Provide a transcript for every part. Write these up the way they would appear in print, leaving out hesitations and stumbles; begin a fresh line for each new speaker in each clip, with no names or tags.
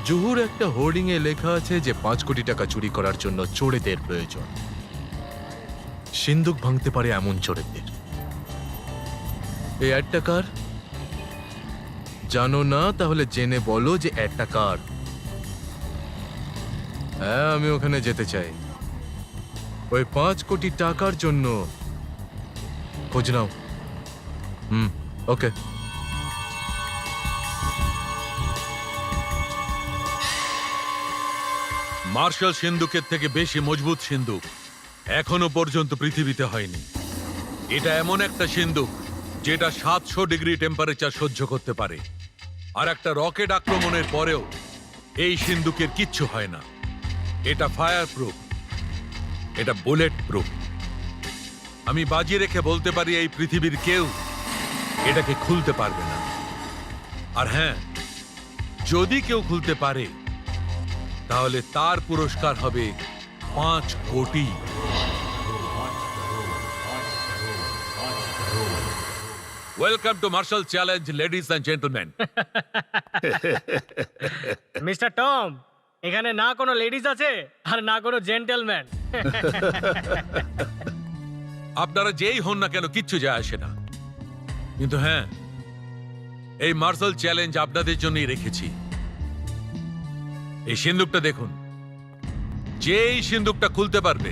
জুহুর একটা হোর্ডিং এ লেখা আছে যে 5 কোটি টাকা চুরি করার জন্য চোরেদের প্রয়োজন। সিন্দুক ভাঙতে পারে এমন চোরেদের। এই অ্যাডটা কার? জানো না? তাহলে জেনে বলো যে অ্যাডটা কার। হ্যাঁ, আমি ওখানে যেতে চাই। ওই 5 কোটি টাকার জন্য খোঁজ নাও। ওকে।
মার্শাল সিন্দুকের থেকে বেশি মজবুত সিন্দুক এখনো পর্যন্ত পৃথিবীতে হয়নি। এটা এমন একটা সিন্দুক যেটা 700 ডিগ্রি টেম্পারেচার সহ্য করতে পারে। আর একটা রকেট আক্রমণের পরেও এই সিন্দুকের কিচ্ছু হয় না। এটা ফায়ার প্রুফ, এটা বুলেট প্রুফ। আমি বাজি রেখে বলতে পারি এই পৃথিবীর কেউ এটাকে খুলতে পারবে না। আর হ্যাঁ, যদি কেউ খুলতে পারে তাহলে তার পুরস্কার হবে 5 কোটি। Welcome to Marshal Challenge, ladies and gentleman.
Mister Tom, এখানে না কোনো লেডিজ আছে আর না কোনো জেন্টলম্যান।
আপনারা যেই হন না কেন কিচ্ছু যায় আসে না, কিন্তু হ্যাঁ, এই মার্শাল চ্যালেঞ্জ আপনাদের জন্যই রেখেছি। এই সিন্দুকটা দেখুন, যেই সিন্দুকটা খুলতে পারবে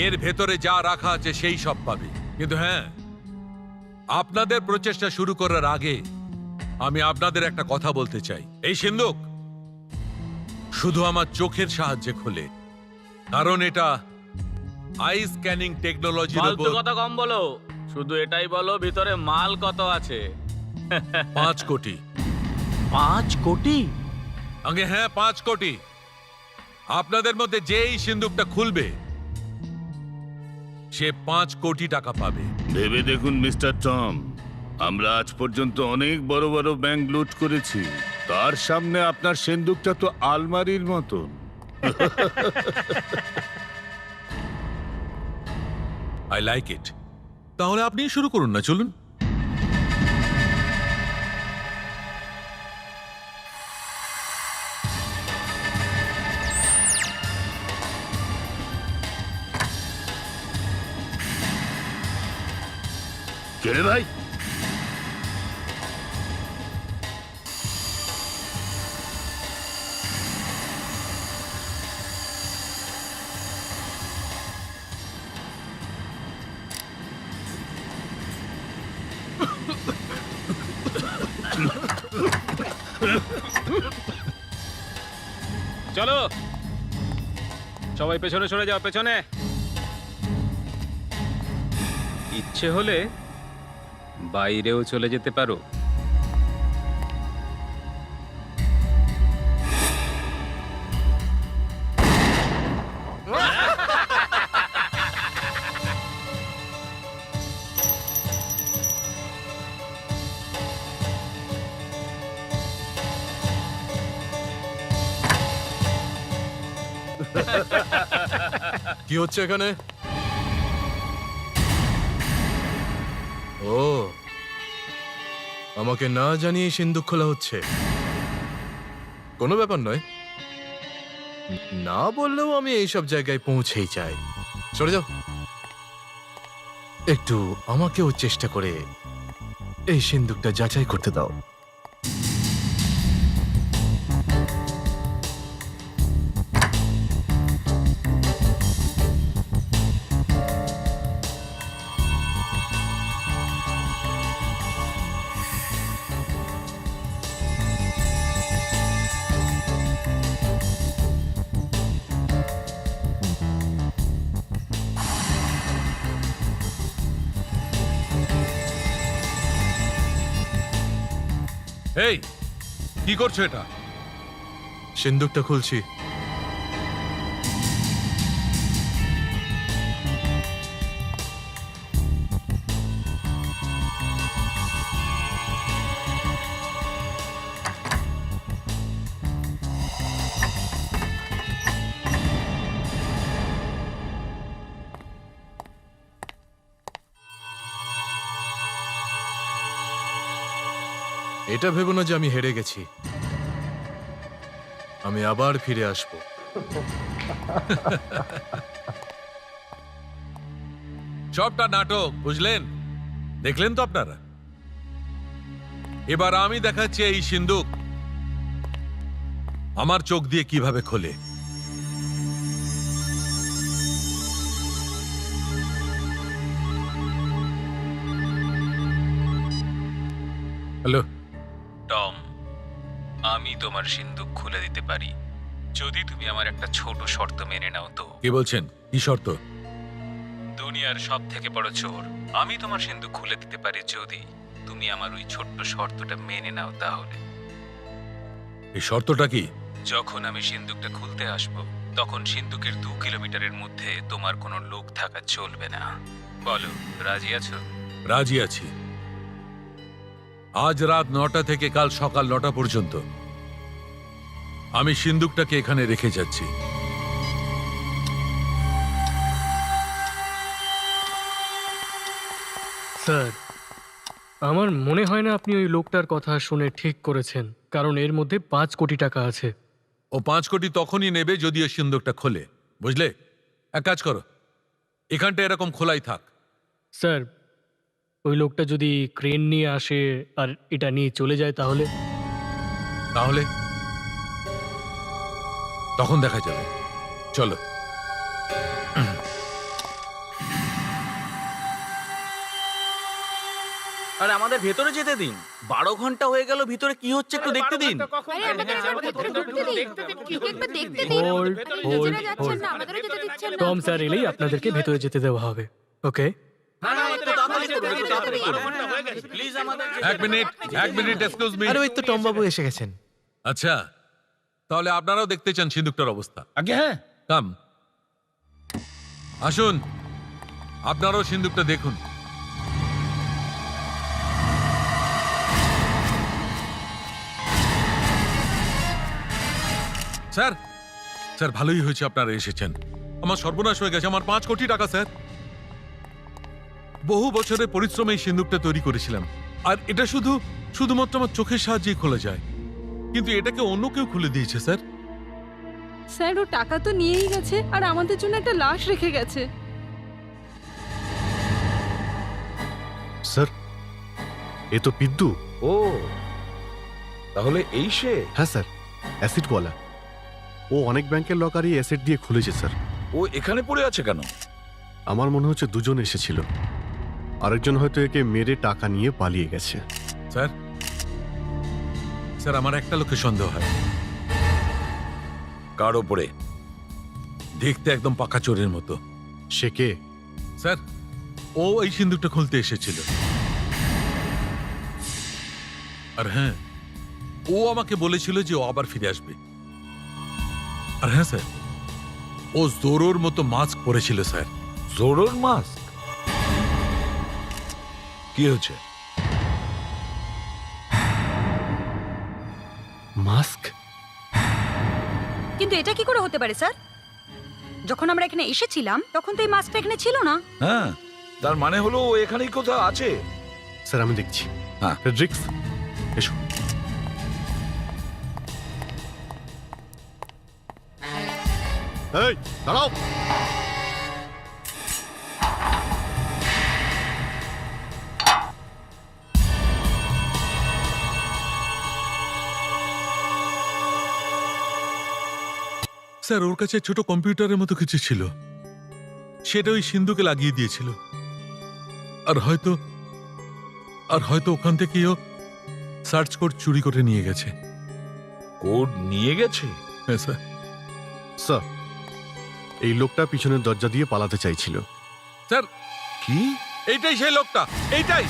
এর ভেতরে যা রাখা আছে সেই সব পাবে। কিন্তু হ্যাঁ, আপনাদের প্রচেষ্টা শুরু করার আগে আমি আপনাদের একটা কথা বলতে চাই। এই সিন্দুক শুধু আমার চোখের সাহায্যে খোলে, কারণ এটা আই স্ক্যানিং টেকনোলজির
ফালতু
উপর।
কথা কম বলো, শুধু এটাই বলো ভিতরে মাল কত আছে।
5 কোটি।
5 কোটি?
আগে হ্যাঁ, 5 কোটি। আপনাদের মধ্যে যেই সিন্দুকটা খুলবে সে 5 কোটি টাকা পাবে।
ভেবে দেখুন মিস্টার টম, আমরা আজ পর্যন্ত অনেক বড় বড় ব্যাংক লুট করেছি, তার সামনে আপনার সিন্দুকটা তো আলমারির মতন।
I like it. তাহলে আপনি শুরু করুন না, চলুন।
কে রে ভাই?
চলো সবাই পেছনে সরে যাও, পেছনে। ইচ্ছে হলে বাইরেও চলে যেতে পারো।
কি হচ্ছে এখানে? ও, আমাকে না জানিয়ে সিন্দুক খোলা হচ্ছে। কোনো ব্যাপার নয়, না বললেও আমি এইসব জায়গায় পৌঁছেই যাই। সরে যাও। একটু আমাকেও চেষ্টা করে এই সিন্দুকটা যাচাই করতে দাও।
এই, কি করছো এটা?
সিন্দুকটা খুলছি। এটা ভেবো না যে আমি হেরে গেছি। আমি আবার ফিরে আসব।
সবটা নাটক, বুঝলেন? দেখলেন তো আপনারা? এবার আমি দেখাচ্ছি এই সিন্দুক আমার চোখ দিয়ে কিভাবে খোলে। হ্যালো,
টম, আমি তোমার সিন্দুক খুলে দিতে পারি যদি তুমি আমার একটা ছোট শর্ত মেনে নাও। তো
কি বলছেন? কি শর্ত?
দুনিয়ার সব থেকে বড় চোর, আমি তোমার সিন্দুক খুলে দিতে পারি যদি তুমি আমার ওই ছোট্ট শর্তটা মেনে নাও। তাহলে
এই শর্তটা কি?
যখন আমি সিন্দুকটা খুলতে আসব, তখন সিন্দুকের 2 কিলোমিটারের মধ্যে তোমার কোনো লোক থাকা চলবে না। বলো, রাজি আছো?
রাজি আছি। আজ রাত 9টা থেকে কাল সকাল 9টা পর্যন্ত আমি সিন্দুকটাকে এখানে রেখে যাচ্ছি।
স্যার, আমার মনে হয় না আপনি ওই লোকটার কথা শুনে ঠিক করেছেন, কারণ এর মধ্যে 5 কোটি টাকা আছে।
ও 5 কোটি তখনই নেবে যদি ও সিন্দুকটা খোলে, বুঝলে? এক কাজ করো, এখানটা এরকম খোলাই থাক।
স্যার, ওই লোকটা যদি ক্রেন নিয়ে আসে আর এটা নিয়ে চলে যায় তাহলে?
তাহলে তখন দেখা যাবে। চলো।
আরে আমাদের ভেতরে যেতে দিন, 12 ঘন্টা হয়ে গেল, ভিতরে কি হচ্ছে একটু দেখতে দিন।
আরে আমাদের ভেতরে ঢুকতে দিন। একবার দেখতে দিন।
হোল্ড
আরে
হোল্ড
নিজেরা যাচ্ছেন
হোল্ড।
না, আমাদেরও যেতে দিচ্ছেন না।
টম স্যার এলেই আপনাদেরকে ভেতরে যেতে দেওয়া হবে। ওকে?
প্লিজ আমাদের
এক মিনিট, এক্সকিউজ মি।
আরে ওই তো টমবাবু এসে গেছেন।
আচ্ছা, তাহলে আপনারাও দেখতে চান সিন্দুকটার অবস্থা?
আগে হ্যাঁ,
কাম, আসুন, আপনারাও সিন্দুকটা দেখুন। স্যার, স্যার ভালোই হয়েছে আপনারা এসেছেন। আমার সর্বনাশ হয়ে গেছে, আমার 5 কোটি টাকা স্যার। বহু বছরের পরিশ্রমে এই সিন্দুকটা তৈরি করেছিলাম, আর এটা শুধুমাত্র আমার চোখের সাহায্যেই খোলা যায়, কিন্তু এটাকে অন্য কেউ খুলে দিয়েছে স্যার।
স্যার, ও টাকা তো নিয়েই গেছে আর আমাদের জন্য একটা লাশ রেখে গেছে।
স্যার, এ তো পিদ্দু।
ও তাহলে এই সে?
হ্যাঁ স্যার, অ্যাসিডওয়ালা। ও অনেক ব্যাংকের লকারই অ্যাসিড দিয়ে খুলেছে স্যার।
ও এখানে পড়ে আছে কেন?
আমার মনে হচ্ছে দুজন এসেছিল, আরেকজন হয়তো একে মেরে টাকা নিয়ে পালিয়ে গেছে।
স্যার, স্যার আমার একটা লোকের সন্দেহ হয়।
কার ওপরে?
দেখতে একদম পাকা চোরের মতো।
সে কে?
স্যার, ও এই সিন্দুকটা খুলতে এসেছিল। আর হ্যাঁ, ও আমাকে বলেছিল যে ও আবার ফিরে আসবে। আর হ্যাঁ স্যার, ও জোরোর মতো মাস্ক পরেছিল স্যার।
জোরোর মাস্ক? কি হচ্ছে?
মাস্ক?
কিন্তু এটা কি করে হতে পারে স্যার? যখন আমরা এখানে এসেছিলাম তখন তো এই মাস্কটা এখানে ছিল না।
হ্যাঁ, তার মানে হলো ও এখানেই কোথাও আছে।
স্যার আমি দেখছি।
হ্যাঁ।
ফ্রেডরিক্স, এসো। এই দাঁড়াও।
স্যার, ওর কাছে ছোট কম্পিউটারের মতো কিছু ছিল, সেটা ওই সিন্ধুকে লাগিয়ে দিয়েছিল। আর হয়তো ওখান থেকেই ও সার্চ কোড চুরি করে নিয়ে গেছে।
কোড নিয়ে গেছে?
হ্যাঁ স্যার।
স্যার, এই লোকটা পিছনের দরজা দিয়ে পালাতে চাইছিল।
স্যার,
কি?
এইটাই সেই লোকটা, এইটাই।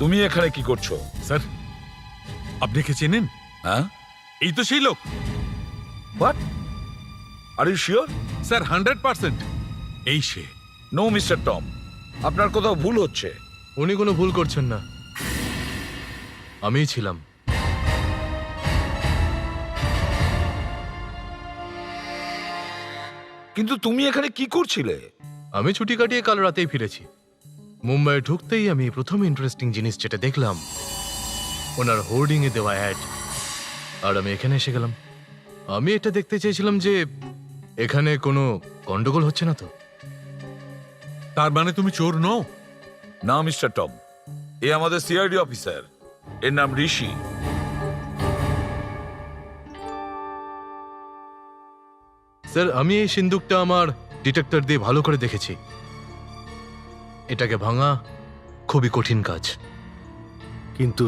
তুমি এখানে কি করছো?
স্যার, আপনি কে চেনেন?
হ্যাঁ?
এই তো সেই লোক।
What? Are you sure?
Sir 100% এই সে।
নো মিস্টার টম, আপনার কোথাও ভুল হচ্ছে।
উনি কোনো ভুল করছেন না, আমিই ছিলাম।
কিন্তু তুমি এখানে কি করছিলে?
আমি ছুটি কাটিয়ে কাল রাতেই ফিরেছি। মুম্বাইয়ে ঢুকতেই আমি প্রথম ইন্টারেস্টিং জিনিস যেটা দেখলাম, ওনার হোর্ডিং এ দেওয়া অ্যাড। আর আমি এখানে এসে গেলাম। আমি এটা দেখতে চেয়েছিলাম যে এখানে কোনো গন্ডগোল হচ্ছে না তো।
তার মানে তুমি চোর নও?
না মিস্টার টম, এ আমাদের সিআইডি অফিসার, এর নাম ঋষি।
স্যার, আমি এই সিন্দুকটা আমার ডিটেক্টর দিয়ে ভালো করে দেখেছি। এটাকে ভাঙা খুবই কঠিন কাজ।
কিন্তু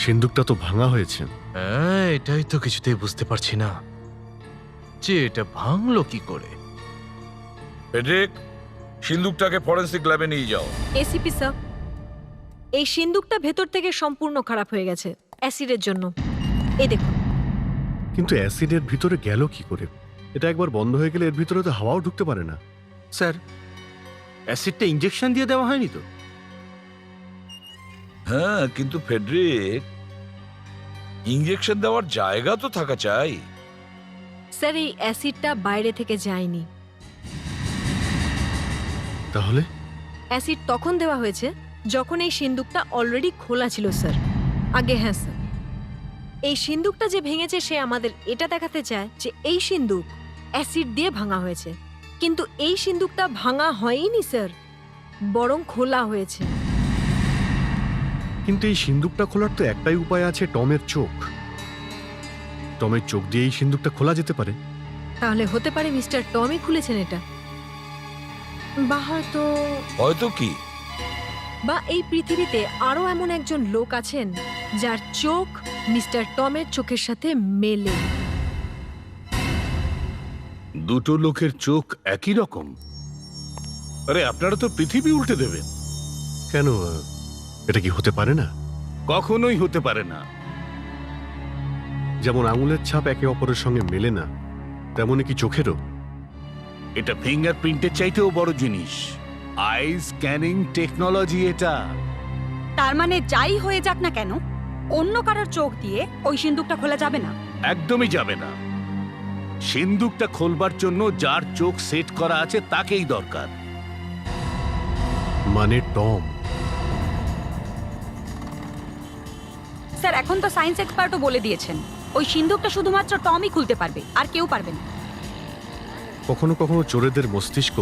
সিন্দুকটা তো ভাঙা হয়েছে।
হ্যাঁ, এটাই তো কিছুতেই বুঝতে পারছি না যে এটা ভাঙলো কি করে।
ফেডরিক, সিন্দুকটাকে ফরেন্সিক ল্যাবে নিয়ে যাও।
এসিপি স্যার, এই সিন্দুকটা ভেতর থেকে সম্পূর্ণ খারাপ হয়ে গেছে অ্যাসিডের জন্য। এই দেখুন।
কিন্তু অ্যাসিডের ভিতরে গেল কি করে? এটা একবার বন্ধ হয়ে গেলে এর ভিতরে তো হাওয়াও ঢুকতে পারে না।
স্যার, অ্যাসিডটা ইঞ্জেকশন দিয়ে দেওয়া হয়নি তো?
হ্যাঁ, কিন্তু ফেডরিক, ইঞ্জেকশন দেওয়ার জায়গা তো থাকা চাই।
স্যার, এই অ্যাসিডটা বাইরে থেকে যায়নি।
তাহলে
অ্যাসিড তখন দেওয়া হয়েছে যখন এই সিন্দুকটা অলরেডি খোলা ছিল স্যার। আগে হ্যাঁ স্যার, এই সিন্দুকটা যে ভেঙেছে সে আমাদের এটা দেখাতে চায় যে এই সিন্দুক অ্যাসিড দিয়ে ভাঙা হয়েছে। কিন্তু এই সিন্দুকটা ভাঙা হয়নি স্যার, বরং খোলা হয়েছে।
কিন্তু এই সিন্দুকটা খোলার তো একটাই উপায় আছে, টমের চোখ। টমের চোখ দিয়ে এই সিন্দুকটা খোলা যেতে পারে।
তাহলে হতে পারে মিস্টার টমই খুলেছেন এটা, বা হয়তো
হয়তো কি?
বা এই পৃথিবীতে আরো এমন একজন লোক আছেন যার চোখ মিস্টার টমের চোখের সাথে মেলে।
দুটো লোকের চোখ একই রকম? আরে আপনারা তো পৃথিবী উল্টে দেবেন।
কেন, এটা কি হতে পারে না?
কখনোই হতে পারে না।
যেমন আঙুলের ছাপ একে অপরের সঙ্গে মেলে না, তেমনই কি চোখেরও?
এটা ফিঙ্গারপ্রিন্টের চাইতেও বড় জিনিস। আই স্ক্যানিং টেকনোলজি এটা।
তার মানে যাই হয়ে যাক না কেন, অন্য কারোর চোখ দিয়ে ওই সিন্দুকটা খোলা যাবে না।
একদমই যাবে না। সিন্দুকটা খোলবার জন্য যার চোখ সেট করা আছে তাকেই দরকার।
মানে টম।
স্যার, এখন তো সায়েন্স এক্সপার্টও বলে দিয়েছেন ওই সিন্দুকটা শুধুমাত্র টমই খুলতে পারবে, আর কেউ পারবে না।
কখনো কখনো চোরেদের মস্তিষ্ক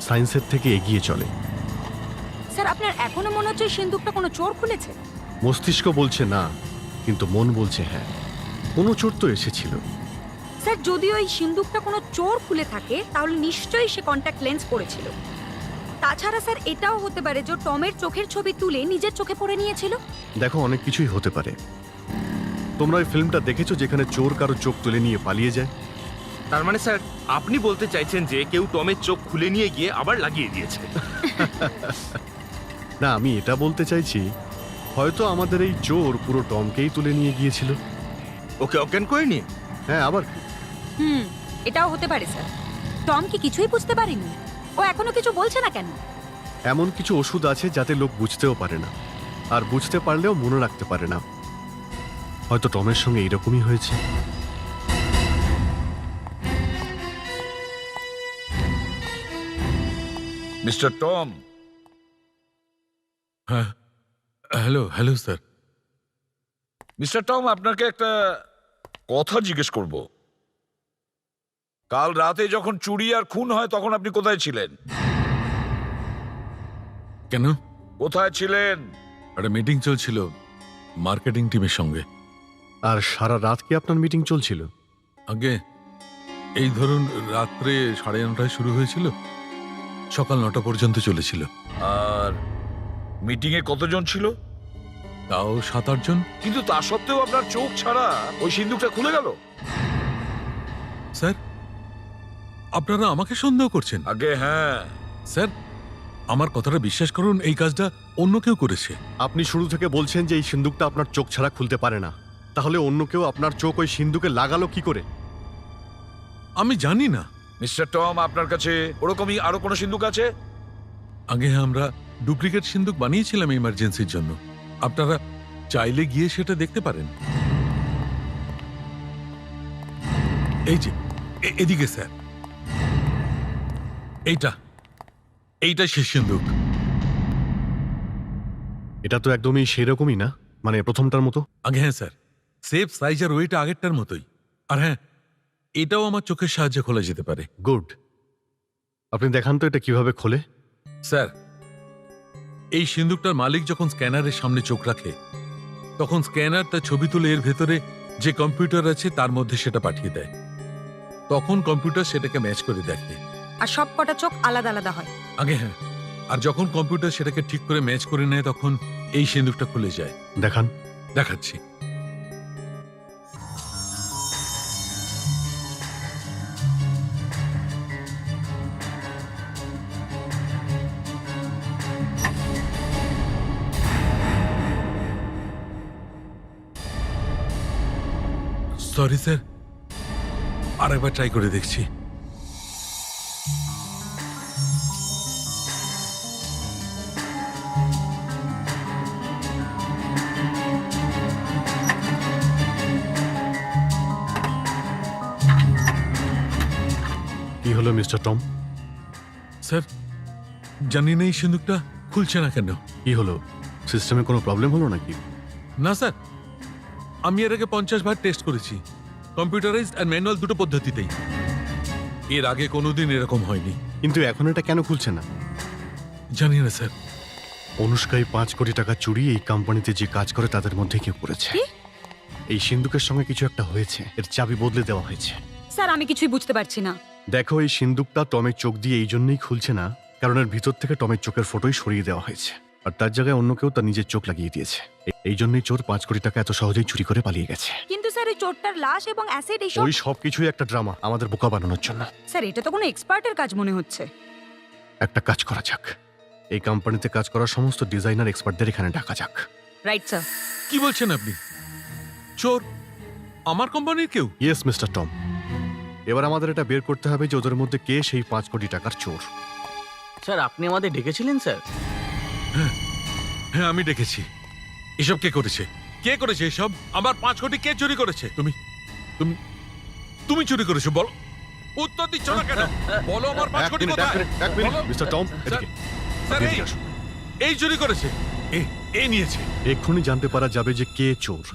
সায়েন্সের থেকে এগিয়ে চলে।
স্যার, আপনার এখনো মনে হচ্ছে ওই সিন্দুকটা কোনো চোর খুলেছে?
মস্তিষ্ক বলছে না, কিন্তু মন বলছে হ্যাঁ, কোনো চোর তো এসেছিল।
স্যার, যদি ওই সিন্দুকটা কোনো চোর খুলে থাকে তাহলে নিশ্চয়ই সে কন্ট্যাক্ট লেন্স পরেছিল। তাছাড়া স্যার, এটাও হতে পারে যে টমের চোখের ছবি তুলে নিজের চোখে পরে নিয়েছিল।
দেখো, অনেক কিছুই হতে পারে। তোমরা ওই ফিল্মটা দেখেছো যেখানে চোর কারো চোখ তুলে নিয়ে পালিয়ে যায়?
তার মানে স্যার, আপনি বলতে চাইছেন যে কেউ টমের চোখ খুলে নিয়ে গিয়ে আবার লাগিয়ে দিয়েছে?
না, আমি এটা বলতে চাইছি হয়তো আমাদের এই চোর পুরো টমকেই তুলে নিয়ে গিয়েছিল।
ওকে অজ্ঞান করে নিয়ে?
হ্যাঁ, আবার কি?
এটাও হতে পারে স্যার। টম কি কিছুই বুঝতে পারেনি? ও এখনো কিছু বলছে না কেন?
এমন কিছু ওষুধ আছে যাতে লোক বুঝতেও পারে না, আর বুঝতে পারলেও মনে রাখতে পারে না। হয়তো টমের সঙ্গে এইরকমই হয়েছে।
Mister Tom.
হ্যাঁ, hello hello sir.
Mister Tom, আপনাকে একটা কথা জিজ্ঞেস করব। কাল রাতে যখন চুরি আর খুন হয় তখন আপনি কোথায় ছিলেন?
কেন?
কোথায় ছিলেন?
একটা মিটিং চলছিল মার্কেটিং টিমের সঙ্গে।
আর সারা রাত কি আপনার মিটিং চলছিল?
আগে এই ধরুন রাত্রে 9:30টায় শুরু হয়েছিল, সকাল 9টা পর্যন্ত চলেছিল।
আর মিটিং এ কতজন ছিল?
তাও 7-8 জন।
কিন্তু তা সত্ত্বেও আপনার চোখ ছাড়া ওই সিন্দুকটা খুলে গেল।
স্যার, আপনারা আমাকে সন্দেহ করছেন?
আগে হ্যাঁ।
স্যার, আমার কথাটা বিশ্বাস করুন, এই কাজটা অন্য কেউ করেছে।
আপনি শুরু থেকে বলছেন যে এই সিন্দুকটা আপনার চোখ ছাড়া খুলতে পারে না, তাহলে অন্য কেউ আপনার চোখ ওই সিন্দুকে লাগালো কি করে?
আমি জানি না।
মিস্টার টম, আপনার কাছে ওরকমই আরো কোনো সিন্দুক আছে?
আগে আমরা ডুপ্লিকেট সিন্দুক বানিয়েছিলাম ইমার্জেন্সির জন্য। আপনারা চাইলে গিয়ে সেটা দেখতে পারেন। এই যে এদিকে স্যার। এইটা সে সিন্দুক।
এটা তো একদমই সেরকমই না, মানে প্রথমটার মতো।
আগে হ্যাঁ স্যার, সেফ সাইজ আর ওয়েট আগেরটার মতোই। আর হ্যাঁ, এটাও আমার চোখের সাহায্যে খোলা যেতে পারে।
গুড। আপনি দেখান তো এটা কিভাবে খোলে।
স্যার, এই সিন্দুকটার মালিক যখন স্ক্যানারের সামনে চোখ রাখে, তখন স্ক্যানার তার ছবি তুলে এর ভেতরে যে কম্পিউটার আছে তার মধ্যে সেটা পাঠিয়ে দেয়। তখন কম্পিউটার সেটাকে ম্যাচ করে দেখে।
আর সব কটা চোখ আলাদা আলাদা হয়।
আগে হ্যাঁ, আর যখন কম্পিউটার সেটাকে ঠিক করে ম্যাচ করে নেয় তখন এই সিন্দুকটা খুলে যায়।
দেখান।
দেখাচ্ছি। সরি স্যার, আরেকবার ট্রাই করে দেখছি।
কি হলো মিস্টার টম?
স্যার, জানি না এই সিন্দুকটা খুলছে না কেন।
কি হলো, সিস্টেমে কোনো প্রবলেম হলো নাকি?
না স্যার, আমি এর আগে 50 বার টেস্ট করেছি, কম্পিউটারাইজড আর ম্যানুয়াল দুটো পদ্ধতিতেই। এর আগে কোনোদিন এরকম হয়নি।
কিন্তু এখন এটা কেন খুলছে না?
জানি না স্যার।
অনুষ্কাই 5 কোটি টাকা চুরি এই কোম্পানিতে যে কাজ করে তাদের মধ্যে কেউ করেছে। এই সিন্দুকের সঙ্গে কিছু একটা হয়েছে, এর চাবি বদলে দেওয়া হয়েছে।
স্যার, আমি কিছুই বুঝতে পারছি না।
দেখো, এই সিন্দুকটা টমের চোখ দিয়ে এই জন্যই খুলছে না কারণ এর ভিতর থেকে টমের চোখের ফটোই সরিয়ে দেওয়া হয়েছে, আর তার জায়গায় অন্য কেউ তার নিজের চোখ লাগিয়ে দিয়েছে। এই জন্যই চোর 5 কোটি টাকা এত সহজেই চুরি করে পালিয়ে গেছে।
কিন্তু স্যার, ওই চোরটার লাশ এবং অ্যাসিড এইসব।
ওই সব কিছুই একটা ড্রামা, আমাদের বোকা বানানোর জন্য।
স্যার, এটা তো কোনো এক্সপার্টের কাজ মনে হচ্ছে।
একটা কাজ করা যাক, এই কোম্পানিতে কাজ করা সমস্ত ডিজাইনার এক্সপার্টদের এখানে ডাকা যাক।
Right sir.
কি বলছেন আপনি? চোর আমার কোম্পানির কেউ?
ইয়েস মিস্টার টম, এবার আমাদের এটা বের করতে হবে যে ওদের মধ্যে কে সেই 5 কোটি টাকার চোর।
স্যার, আপনি আমাদের ডেকেছিলেন স্যার?
হ্যাঁ, আমি ডেকেছি। এসব কে করেছে? কে করেছে এসব? আমার 5 কোটি কে চুরি করেছে? তুমি তুমি তুমি চুরি করেছো? বলো। উত্তর দিচ্ছ না কেন? বলো, আমার 5 কোটি কোথায়? বলো।
মিস্টার টম, এদিকে।
স্যার,
আপনি
এই
এদিকে আসুন।
এই চুরি করেছে, এ নিয়েছে।
এক্ষুনি জানতে পারা যাবে যে কে চোর।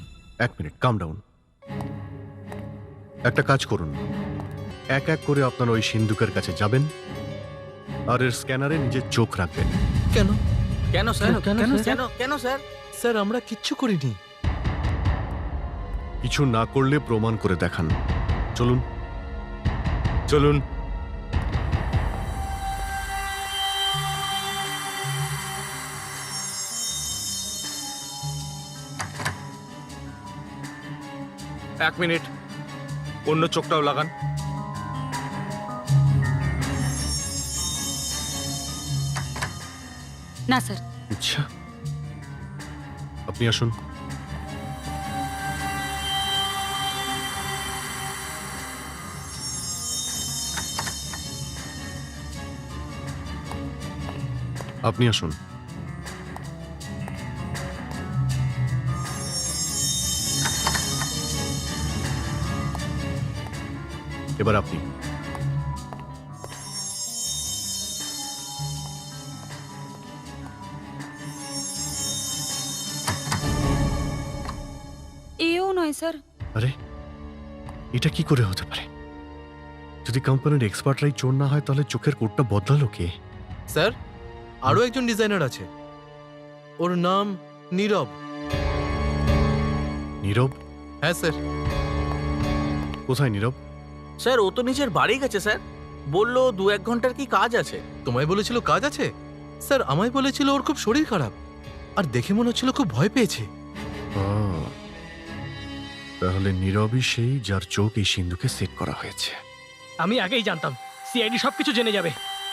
1 মিনিট, কাম ডাউন। একটা কাজ করুন, এক এক করে আপনার ওই সিন্দুকের কাছে যাবেন আর এর স্ক্যানারে নিজের চোখ রাখবেন।
কেন?
কেন স্যার?
কেন,
কেন
স্যার?
কেন কেন স্যার?
স্যার, আমরা কিচ্ছু করিনি।
কিছু না করলে প্রমাণ করে দেখান। চলুন চলুন।
এক মিনিট, অন্য চোখটাও লাগান।
না স্যার।
আচ্ছা, আপনি আসুন। আপনি আসুন। এবার আপনি।
এও নয় স্যার।
আরে, এটা কি করে হতে পারে? যদি কোম্পানির এক্সপার্টরাই চোর না হয় তাহলে চোখের কোডটা বদলালো কে?
স্যার, আরো একজন ডিজাইনার আছে, ওর নাম নীরব।
নীরব?
হ্যাঁ স্যার।
কোথায় নীরব?
স্যার, ও তো নিজের বাড়ি গেছে স্যার। বললো 2-1 ঘন্টার কি কাজ আছে।
তোমায় বলেছিল কাজ আছে? স্যার, আমায় বলেছিল ওর খুব শরীর খারাপ, আর দেখে মনে হচ্ছিল খুব ভয় পেয়েছে।
তাহলে নীরবই সেই যার চোখ এই সিন্ধুকে সেট করা হয়েছে।
আমি আগেই জানতাম সিআইডি সবকিছু জেনে যাবে।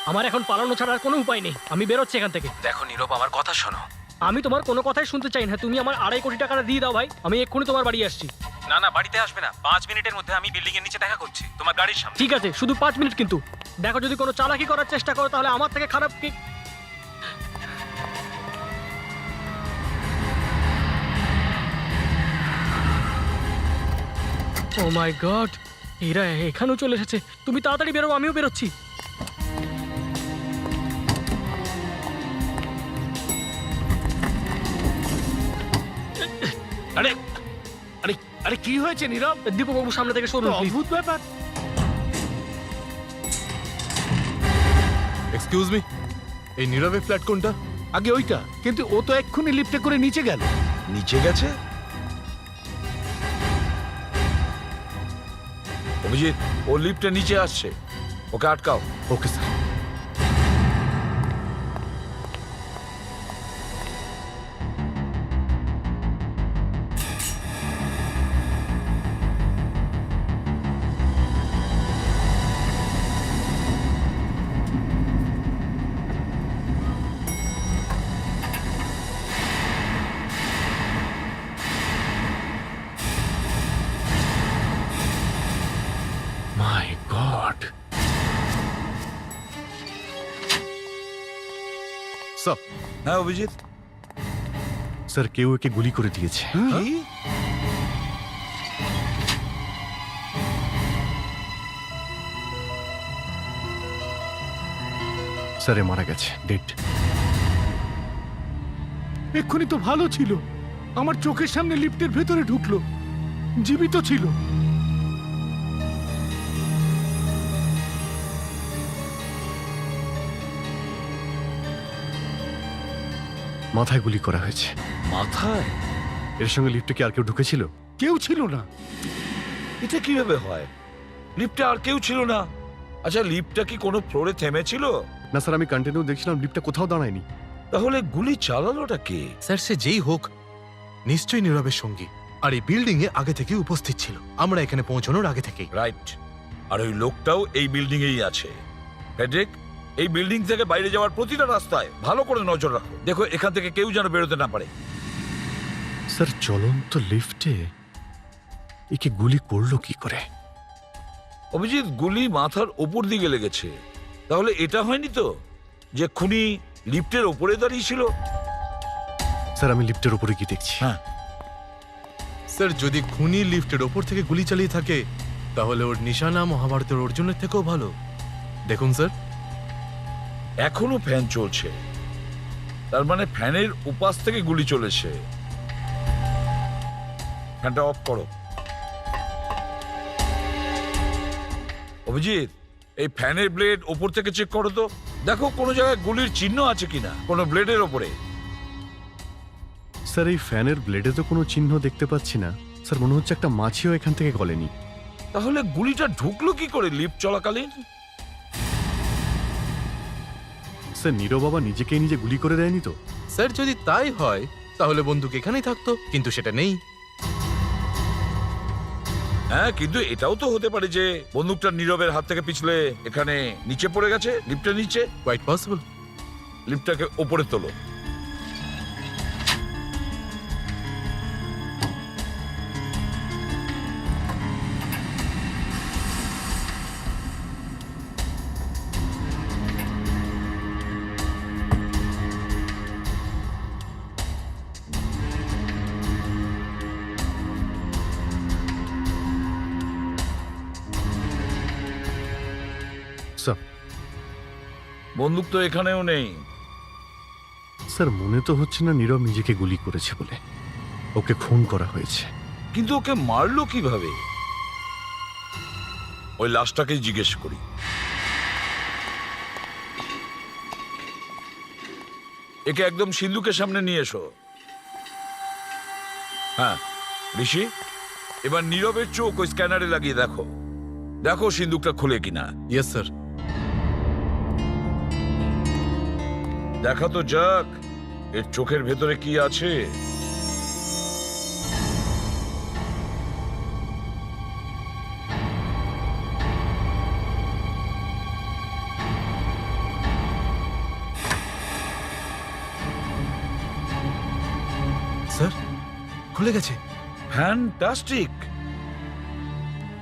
আমার এখন পালানো ছাড়া আর কোনো উপায় নেই। আমি বেরোচ্ছি এখান থেকে।
দেখো নীরব, আমার কথা শোনো।
আমি তোমার কোনো কথাই শুনতে চাই না। তুমি আমার 2.5 কোটি টাকাটা দিয়ে দাও ভাই, আমি এক্ষুনি তোমার বাড়ি আসছি।
না না, বাড়িতে আসবে না। 5 মিনিটের মধ্যে আমি বিল্ডিং এর নিচে দেখা করছি, তোমার গাড়ির সামনে।
ঠিক আছে, শুধু 5 মিনিট। কিন্তু দেখো, যদি কোনো চালাকি করার চেষ্টা করো তাহলে আমার থেকে খারাপ কি। ও মাই গড, এরা এখানেও চলে এসেছে। তুমি তাড়াতাড়ি বেরো, আমিও বেরোচ্ছি।
আরে আরে আরে কি হয়েছে নীরব?
দীপকবাবু সামনে থেকে সরুন প্লিজ।
অদ্ভুত ব্যাপার।
এক্সকিউজ মি, এই নীরবের ফ্ল্যাট কোনটা?
আগে ওইটা, কিন্তু ও তো এক্ষুনি লিফটে করে নিচে গেল।
নিচে গেছে? অভিজিৎ, ও লিফটে নিচে আসছে, ওকে আটকাও।
Okay sir. My god. Sir,
হ্যাঁ অভিজিৎ।
স্যার কেউ একে গুলি করে দিয়েছে।
কি?
স্যার এ মারা গেছে, ডেড।
এক্ষুনি তো ভালো ছিল, আমার চোখের সামনে লিফটের ভেতরে ঢুকলো, জীবিত ছিল।
মাথায় গুলি করা হয়েছে।
মাথায়?
এর সঙ্গে লিফটে কি আর কেউ ঢুকেছিল?
কেউ ছিল না।
এটা কিভাবে হয়? লিফটে আর কেউ ছিল না? আচ্ছা, লিফটটা কি কোনো ফ্লোরে থেমেছিল?
না স্যার, আমি কন্টিনিউ দেখছিলাম, লিফটটা কোথাও দাঁড়ায়নি।
তাহলে গুলি চালানোটা কে?
স্যার সে যেই হোক, নিশ্চয়ই নীরবের সঙ্গী। আর এই বিল্ডিং এ আগে থেকে উপস্থিত ছিল, আমরা এখানে পৌঁছানোর আগে থেকেই।
রাইট। আর ওই লোকটাও এই বিল্ডিং এই আছে। ফেডরিক, এই বিল্ডিং থেকে বাইরে যাওয়ার প্রতিটা রাস্তায় ভালো করে নজর রাখো। দেখো এখান থেকে কেউ যেন বেরোতে না পারে।
স্যার চলন্ত লিফটে একে গুলি করলো কি করে?
অভিজিৎ, গুলি মাথার উপর দিকে লেগেছে। তাহলে এটা হয়নি তো যে খুনি লিফটের ওপরে দাঁড়িয়ে ছিল?
স্যার আমি লিফটের উপরে কি দেখছি?
হ্যাঁ,
স্যার যদি খুনি লিফটের ওপর থেকে গুলি চালিয়ে থাকে, তাহলে ওর নিশানা মহাভারতের অর্জুনের থেকেও ভালো। দেখুন স্যার,
এখনো ফ্যান চলছে, তার মানে ফ্যানের উপাস থেকে গুলি চলেছে। ফ্যানটা অফ করো। অভিজিৎ, এই ফ্যানের ব্লেড ওপর থেকে চেক করো তো, দেখো কোনো জায়গায় গুলির চিহ্ন আছে কিনা কোনো ব্লেডের ওপরে।
স্যার এই ফ্যানের ব্লেডে তো কোনো চিহ্ন দেখতে পাচ্ছি না। স্যার মনে হচ্ছে একটা মাছিও এখান থেকে গলেনি।
তাহলে গুলিটা ঢুকলো কি করে লিফট চলাকালীন?
স্যার নীরব বাবা নিজেকেই নিজে গুলি করে দেয়নি তো?
স্যার যদি তাই হয় তাহলে বন্দুক এখানেই থাকতো, কিন্তু সেটা নেই।
হ্যাঁ, কিন্তু এটাও তো হতে পারে যে বন্দুকটা নীরবের হাত থেকে পিছলে এখানে নিচে পড়ে গেছে, লিফটের নিচে।
Quite possible.
লিফটটাকে ওপরে তোলো।
স্যার
বন্দুক তো এখানেও নেই।
স্যার মনে তো হচ্ছে না নীরব নিজেকে গুলি করেছে বলে। ওকে খুন করা হয়েছে।
কিন্তু ওকে মারলো কিভাবে? ওই লাশটাকেই জিজ্ঞেস করি। একে একদম সিন্ধুকের সামনে নিয়ে এসো। হ্যাঁ ঋষি, এবার নীরবের চোখ ওই স্ক্যানারে লাগিয়ে দেখো, দেখো সিন্ধুকটা খুলে কিনা।
Yes sir.
দেখা তো যাক এর চোখের ভেতরে কি আছে।
স্যার খুলে গেছে।
ফ্যান্টাস্টিক।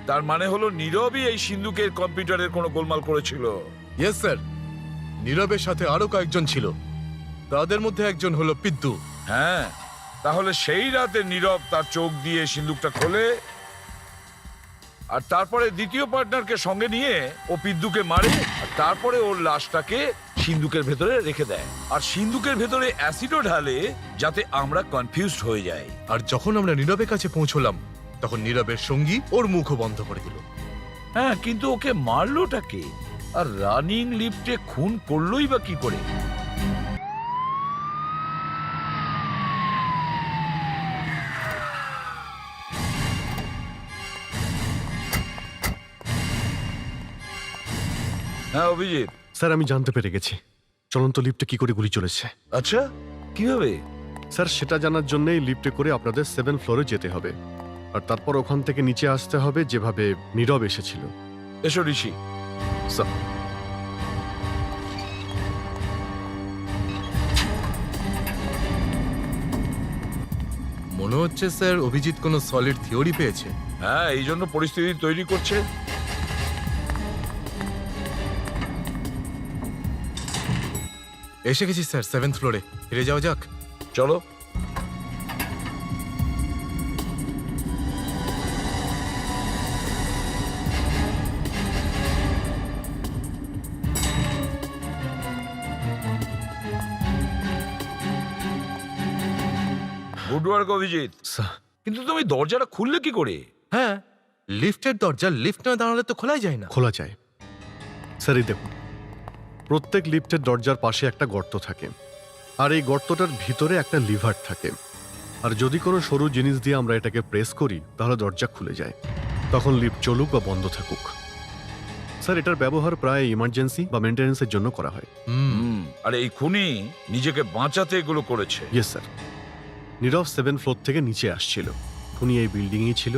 তার মানে হলো নীরবই এই সিন্ধুকের কম্পিউটারের কোনো গোলমাল করেছিল।
ইয়েস স্যার, নীরবের সাথে আরো কয়েকজন ছিল, তাদের মধ্যে একজন হলো পিদ্দু।
হ্যাঁ, তাহলে সেই রাতে নীরব তার চোখ দিয়ে সিন্ধুকটা খোলে আর তারপরে দ্বিতীয় পার্টনারকে সঙ্গে নিয়ে ও পিদ্দুকে মারে, আর তারপরে ওর লাশটাকে সিন্ধুকের ভেতরে রেখে দেয়, আর সিন্ধুকের ভেতরে অ্যাসিডও ঢালে যাতে আমরা কনফিউজড হয়ে যাই।
আর যখন আমরা নীরবের কাছে পৌঁছলাম তখন নীরবের সঙ্গী ওর মুখও বন্ধ করে দিল।
হ্যাঁ, কিন্তু ওকে মারলোটাকে? আর রানিং লিফটে খুন করলোই বা কি করে? হ্যাঁ অভিজিৎ।
স্যার আমি জানতে পেরে গেছি চলন্ত লিফটে কি করে গুলি চলেছে।
আচ্ছা, কিভাবে?
স্যার সেটা জানার জন্যই লিফটে করে আপনাদের 7 ফ্লোরে যেতে হবে, আর তারপর ওখান থেকে নিচে আসতে হবে যেভাবে নীরব এসেছিল।
এসো ঋষি।
স্যার
মনে হচ্ছে স্যার অভিজিৎ কোনো সলিড থিওরি পেয়েছে।
হ্যাঁ, এই জন্য পরিস্থিতি তৈরি করছে।
এসে গেছি স্যার 7th ফ্লোরে, ফিরে যাওয়া যাক।
চলো। Good work Abhijit.
স্যার
কিন্তু তুমি দরজাটা খুললে কি করে?
হ্যাঁ, লিফটের দরজা লিফট না দাঁড়ালে তো খোলাই যায় না।
খোলা যায়। স্যার এই দেখুন, প্রত্যেক লিফটের দরজার পাশে একটা গর্ত থাকে, আর এই গর্তটার ভিতরে একটা লিভার থাকে, আর যদি কোনো সরু জিনিস দিয়ে আমরা এটাকে প্রেস করি তাহলে দরজা খুলে যায়, তখন লিফট চলুক বা বন্ধ থাকুক। স্যার এটার ব্যবহার প্রায় ইমার্জেন্সি বা মেনটেন্যান্সের জন্য করা হয়।
আর এই খুনি নিজেকে বাঁচাতে এগুলো করেছে।
Yes sir. নীরব 7 ফ্লোর থেকে নিচে আসছিল, খুনি এই বিল্ডিংয়েই ছিল।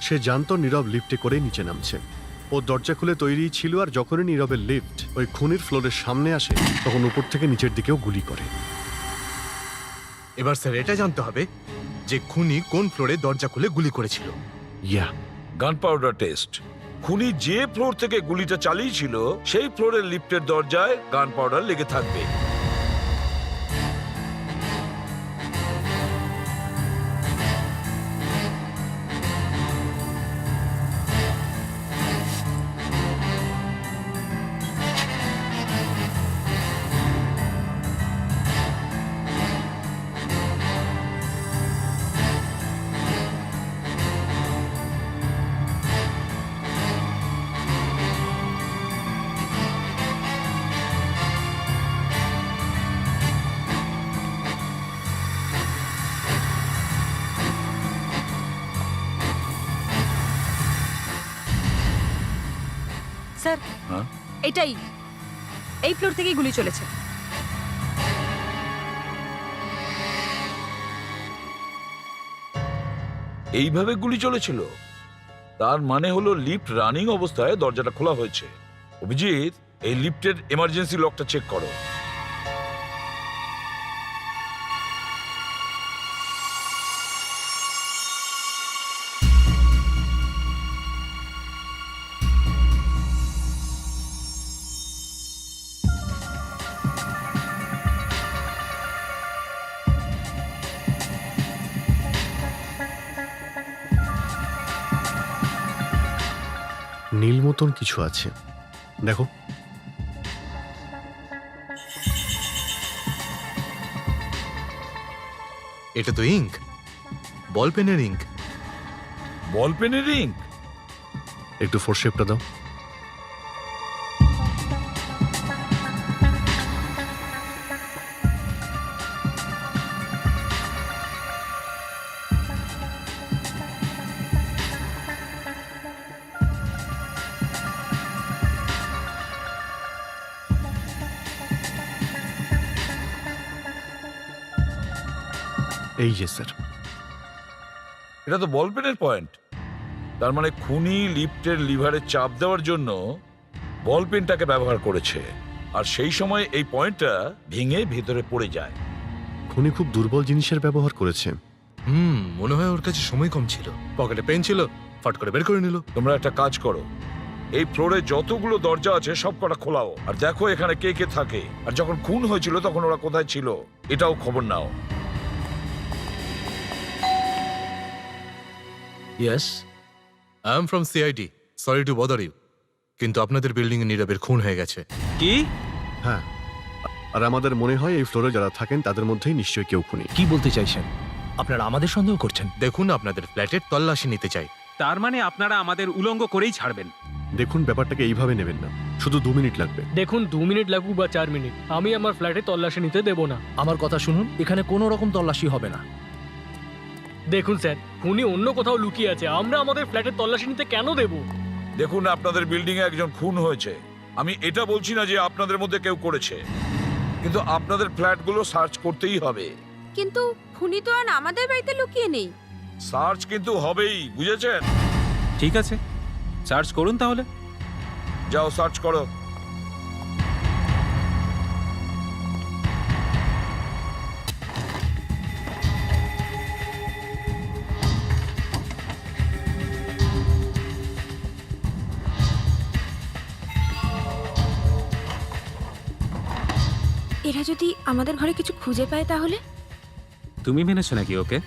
সে জানতো নীরব লিফটে করে নিচে নামছে, ও দরজা খুলে তৈরি ছিল, আর যখনই নীরবের লিফট ওই খুনির ফ্লোরের সামনে আসে তখন উপর থেকে নিচের দিকেও গুলি করে।
এবার স্যার এটা জানতে হবে যে খুনি কোন ফ্লোরে দরজা খুলে গুলি করেছিল।
ইয়া,
গান পাউডার টেস্ট। খুনি যে ফ্লোর থেকে গুলিটা চালিয়েছিল সেই ফ্লোরের লিফটের দরজায় গান পাউডার লেগে থাকবে।
স্যার
হ্যাঁ?
এটাই, এই ফ্লোর থেকেই গুলি চলেছে।
এইভাবে গুলি চলেছিল? তার মানে হলো লিফট রানিং অবস্থায় দরজাটা খোলা হয়েছে। অভিজিৎ, এই লিফটের এমার্জেন্সি লকটা চেক করো।
নীল মতন কিছু আছে, দেখো।
এটা তো ইঙ্ক, বল পেনের ইঙ্ক।
বল পেনের ইঙ্ক?
একটু ফোর শেপটা দাও। এই যে স্যার,
এটা তো বল পেনের পয়েন্ট। তার মানে খুনি লিফটের লিভারে চাপ দেওয়ার জন্য বল পেনটাকে ব্যবহার করেছে, আর সেই সময় এই পয়েন্টটা ভেঙে ভেতরে পড়ে যায়।
খুনি খুব দুর্বল জিনিসের ব্যবহার করেছে।
মনে হয় ওর কাছে সময় কম ছিল, পকেটে পেন ছিল, ফট করে বের করে নিল।
তোমরা একটা কাজ করো, এই ফ্লোরে যতগুলো দরজা আছে সব কটা খোলাও, আর দেখো এখানে কে কে থাকে, আর যখন খুন হয়েছিল তখন ওরা কোথায় ছিল এটাও খবর নাও।
Yes.
I am from CID. Sorry to bother you, কিন্তু আপনাদের বিল্ডিং এ নীরবের খুন হয়ে গেছে।
কি
হ্যাঁ, আর আমাদের মনে হয় এই ফ্লোরে যারা থাকেন তাদের মধ্যেই নিশ্চয়ই কেউ খুনি।
কি বলতে চাইছেন? আপনারা আমাদের সন্দেহ করছেন?
দেখুন, আপনাদের ফ্ল্যাটের তল্লাশি নিতে চাই।
তার মানে আপনারা আমাদের উলঙ্গ করেই ছাড়বেন?
দেখুন, ব্যাপারটাকে এইভাবে নেবেন না, শুধু 2 মিনিট লাগবে।
দেখুন, 2 মিনিট লাগুক বা 4 মিনিট, আমি আমার ফ্ল্যাটে তল্লাশি নিতে দেব না।
আমার কথা শুনুন, এখানে কোনো রকম তল্লাশি হবে না।
দেখুন স্যার, খুনি অন্য কোথাও লুকিয়ে আছে, আমরা আমাদের ফ্ল্যাটের তল্লাশি নিতে কেন দেব?
দেখুন, আপনাদের বিল্ডিং এ একজন খুন হয়েছে। আমি এটা বলছি না যে আপনাদের মধ্যে কেউ করেছে, কিন্তু আপনাদের ফ্ল্যাটগুলো সার্চ করতেই হবে।
কিন্তু খুনি তো আর আমাদের বাড়িতে লুকিয়ে নেই।
সার্চ কিন্তু হবেই, বুঝেছেন?
ঠিক আছে, সার্চ করুন তাহলে।
যাও সার্চ করো।
এরা যদি আমাদের ঘরে কিছু খুঁজে পায় তাহলে?
তুমি মেনেছো নাকি ওকে?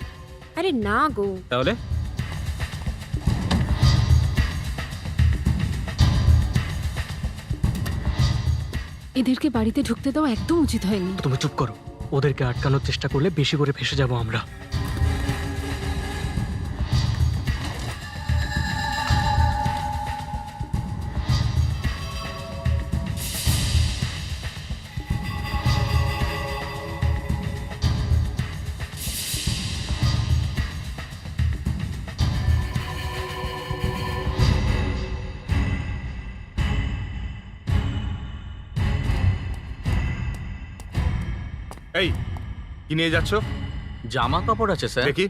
আরে না গো।
তাহলে
এদেরকে বাড়িতে ঢুকতে দেওয়া একদম উচিত হয়নি।
তুমি চুপ করো, ওদেরকে আটকানোর চেষ্টা করলে বেশি করে ফেসে যাব আমরা।
এই কি নিয়ে যাচ্ছ?
জামা কাপড় আছে স্যার।
দেখি।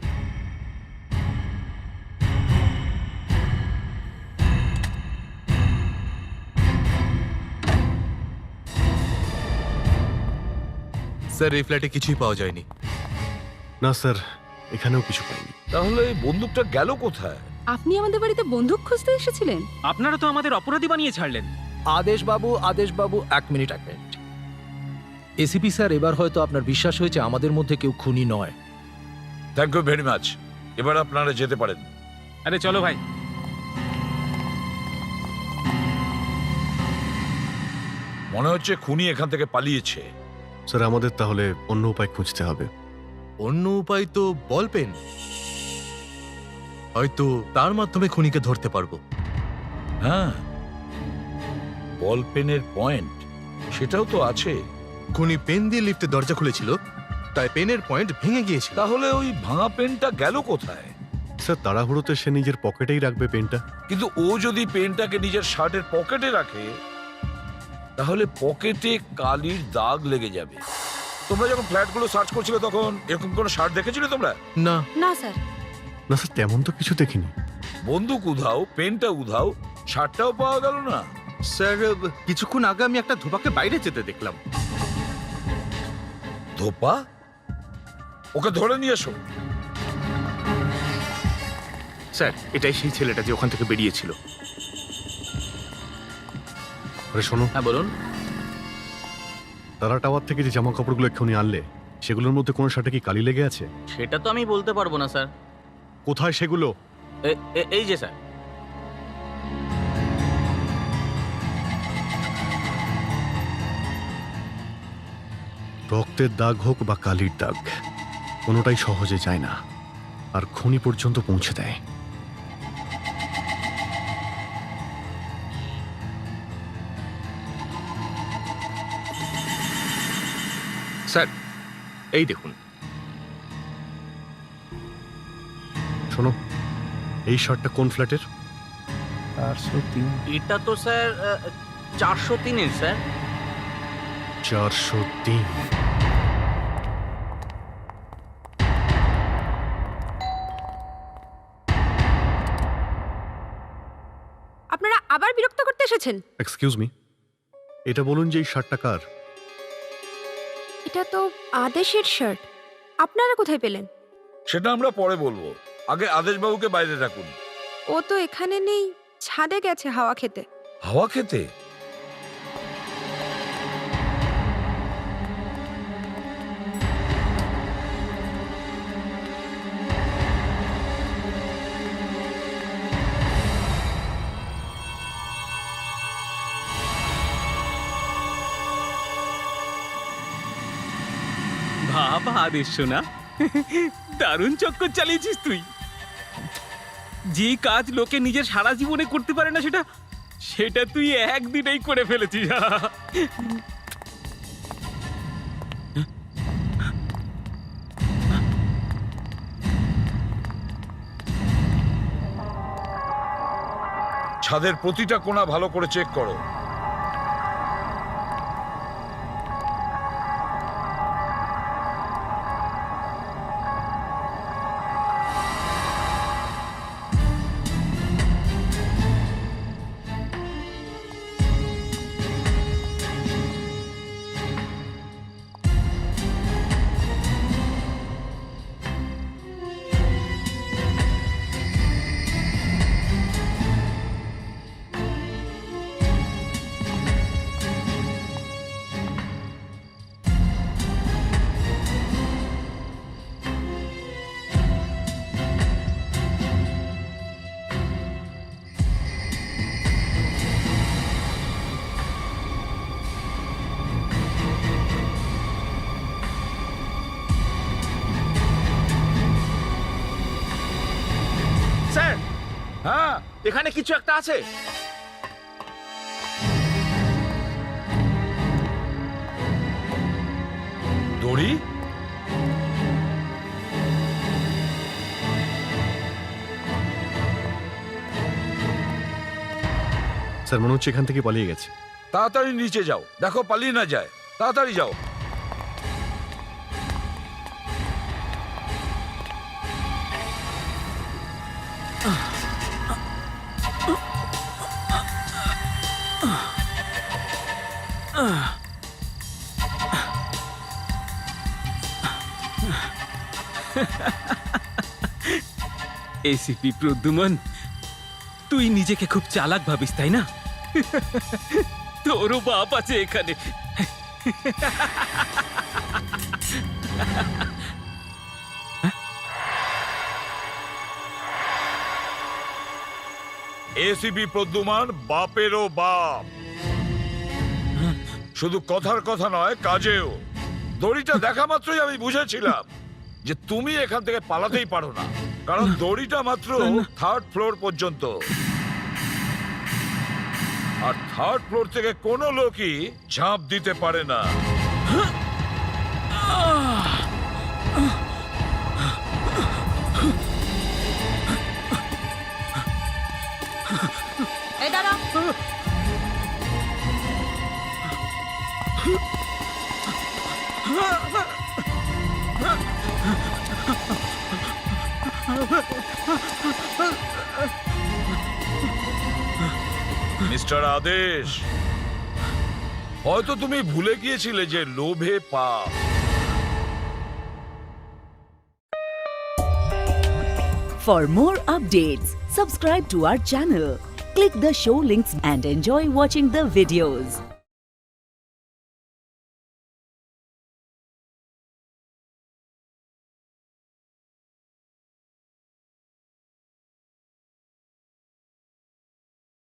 স্যার, এই ফ্ল্যাটে কিছুই পাওয়া যায়নি।
না স্যার, এখানেও কিছু পাইনি।
তাহলে এই বন্দুকটা গেল কোথায়?
আপনি আমাদের বাড়িতে বন্দুক খুঁজতে এসেছিলেন?
আপনারা তো আমাদের অপরাধী বানিয়ে ছাড়লেন।
আদেশবাবু, এক মিনিট। এসিপি স্যার, এবার হয়তো আপনার বিশ্বাস হয়েছে আমাদের মধ্যে কেউ খুনি নয়।
Thank you very much. এবার আপনারা যেতে পারেন।
আরে চলো ভাই।
মনে হচ্ছে খুনি এখান থেকে পালিয়েছে।
স্যার, আমাদের তাহলে অন্য উপায় খুঁজতে হবে।
অন্য উপায় তো বল পেন, হয়তো তার মাধ্যমে খুনিকে ধরতে পারবো।
হ্যাঁ, বল পেনের পয়েন্ট সেটাও তো আছে।
খুনি পেন দিয়ে লিফটে দরজা খুলেছিল, তাই পেনের পয়েন্ট ভেঙে গিয়েছিল।
তাহলে ওই ভাঙা পেনটা গেল কোথায়?
স্যার, তাড়াহুড়োতে সে নিজের পকেটেই রাখবে পেনটা।
কিন্তু ও যদি পেনটাকে নিজের শার্টের পকেটে রাখে, তাহলে পকেটে কালির দাগ লেগে যাবে। তোমরা যখন ফ্ল্যাটগুলো সার্চ করছিলে তখন এরকম কোনো শার্ট দেখেছিলে তোমরা?
না
না স্যার।
না স্যার, তেমন তো কিছু দেখিনি।
বন্দুক উধাও, পেনটা উধাও, শার্টটাও পাওয়া গেল না।
স্যার, কিছুক্ষণ আগে আমি একটা ধোপাকে বাইরে যেতে দেখলাম।
ধোপা? ওকে ধরে নিয়ে এসো।
স্যার, এটাই সেই ছেলেটা যে ওখান থেকে বেরিয়েছিল।
আরে শোনো,
হ্যাঁ বলুন।
তারা টাওয়ার থেকে যে জামা কাপড়গুলো এক্ষুনি আনলে, সেগুলোর মধ্যে কোনো শার্টে কি কালি লেগে আছে?
সেটা তো আমি বলতে পারবো না স্যার।
কোথায় সেগুলো?
এই যে স্যার।
রক্তের দাগ হোক বা কালির দাগ, কোনোটাই সহজে যায় না, আর খুনি পর্যন্ত পৌঁছে দেয়।
স্যার, এই দেখুন।
শোনো, এই শার্টটা কোন ফ্ল্যাটের?
এটা তো স্যার 403-এর স্যার।
403।
আপনারা আবার বিরক্ত করতে এসেছেন?
এক্সকিউজ মি, এটা বলুন যে এই শার্টটা কার?
এটা তো আদেশের শার্ট। আপনারা কোথায় পেলেন?
সেটা আমরা পরে বলবো, আগে আদেশবাবুকে বাইরে রাখুন।
ও তো এখানে নেই, ছাদে গেছে হাওয়া খেতে।
হাওয়া খেতে?
আদেশ শোনা, দারুণ চক্কর চালিয়েছিস তুই। যে কাজ লোকে নিজের সারা জীবনে করতে পারে না সেটা সেটা তুই একদিনেই করে ফেলেছিস।
ছাদের প্রতিটা কোণা ভালো করে চেক করো।
স্যার,
হ্যাঁ,
এখানে কিছু একটা আছে।
দড়ি?
স্যার মনে হচ্ছে এখান থেকে পালিয়ে গেছে।
তাড়াতাড়ি নিচে যাও, দেখো পালিয়ে না যায়। তাড়াতাড়ি যাও।
এসিপি প্রদ্যুমন, তুই নিজেকে খুব চালাক ভাবিস তাই না? তোরও বাপ আছে এখানে।
এসিপি প্রদ্যুমান বাপেরও বাপ, শুধু কথার কথা নয় কাজেও। দড়িটা দেখা মাত্রই আমি বুঝেছিলাম যে তুমি এখান থেকে পালাতেই পারো না, কারণ দড়িটা মাত্র 3rd ফ্লোর পর্যন্ত, আর 3rd ফ্লোর থেকে কোনো লোকই ঝাঁপ দিতে পারে না।
এই দাঁড়া।
মিস্টার আদেশ, হয়তো তুমি ভুলে গিয়েছিলে যে লোভে পাপ।
For more updates, subscribe to our channel, click the show links and enjoy watching the videos.